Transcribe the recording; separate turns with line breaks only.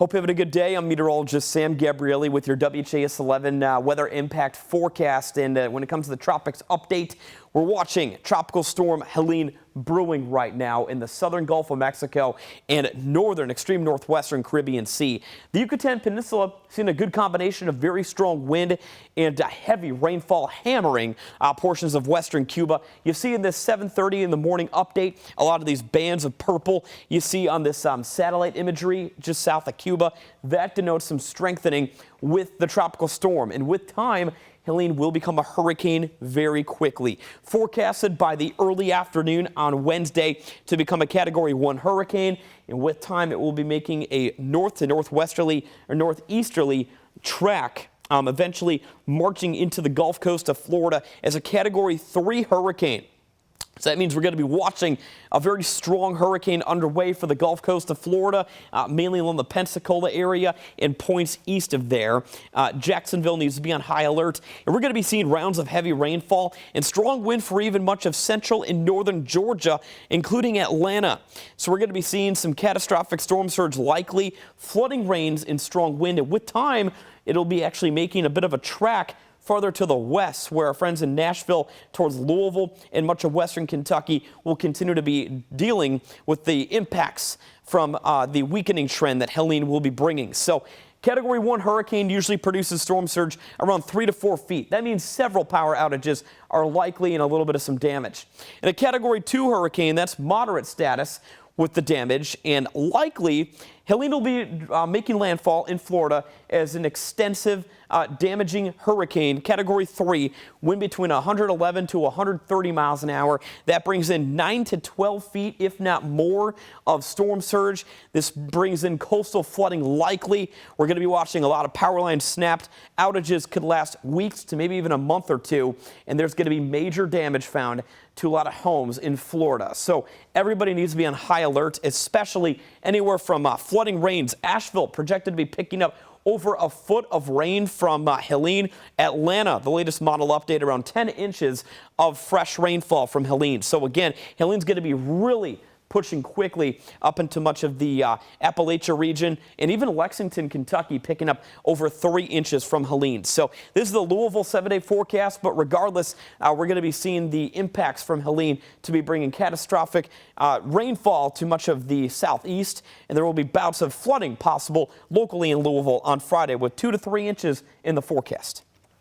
Hope you're having a good day. I'm meteorologist Sam Gabrielli with your WHAS 11 weather impact forecast. And when it comes to the tropics update, we're watching Tropical Storm Helene brewing right now in the southern Gulf of Mexico and northern, extreme northwestern Caribbean Sea. The Yucatan Peninsula seeing a good combination of very strong wind and heavy rainfall hammering portions of western Cuba. You see in this 7:30 in the morning update a lot of these bands of purple you see on this satellite imagery just south of Cuba. That denotes some strengthening with the tropical storm, and with time Helene will become a hurricane very quickly. Forecasted by the early afternoon on Wednesday to become a Category 1 hurricane, and with time it will be making a north to northwesterly or northeasterly track, eventually marching into the Gulf Coast of Florida as a Category 3 hurricane. So that means we're going to be watching a very strong hurricane underway for the Gulf Coast of Florida, mainly along the Pensacola area and points east of there. Jacksonville needs to be on high alert, and we're going to be seeing rounds of heavy rainfall and strong wind for even much of central and northern Georgia, including Atlanta. So we're going to be seeing some catastrophic storm surge likely, flooding rains and strong wind, and with time it'll be actually making a bit of a track farther to the west, where our friends in Nashville towards Louisville and much of western Kentucky will continue to be dealing with the impacts from the weakening trend that Helene will be bringing. So Category 1 hurricane usually produces storm surge around 3 to 4 feet. That means several power outages are likely and a little bit of some damage. In a Category 2 hurricane, that's moderate status with the damage, and likely Helene will be making landfall in Florida as an extensive damaging hurricane, Category 3, wind between 111 to 130 miles an hour. That brings in 9 to 12 feet, if not more, of storm surge. This brings in coastal flooding likely. We're going to be watching a lot of power lines snapped. Outages could last weeks to maybe even a month or two, and there's going to be major damage found to a lot of homes in Florida. So everybody needs to be on high alert, especially anywhere from flooding rains. Asheville projected to be picking up over a foot of rain from Helene. Atlanta, the latest model update, around 10 inches of fresh rainfall from Helene. So again, Helene's going to be really pushing quickly up into much of the Appalachia region, and even Lexington, Kentucky, picking up over 3 inches from Helene. So this is the Louisville 7-day forecast, but regardless, we're going to be seeing the impacts from Helene to be bringing catastrophic rainfall to much of the southeast, and there will be bouts of flooding possible locally in Louisville on Friday with 2 to 3 inches in the forecast.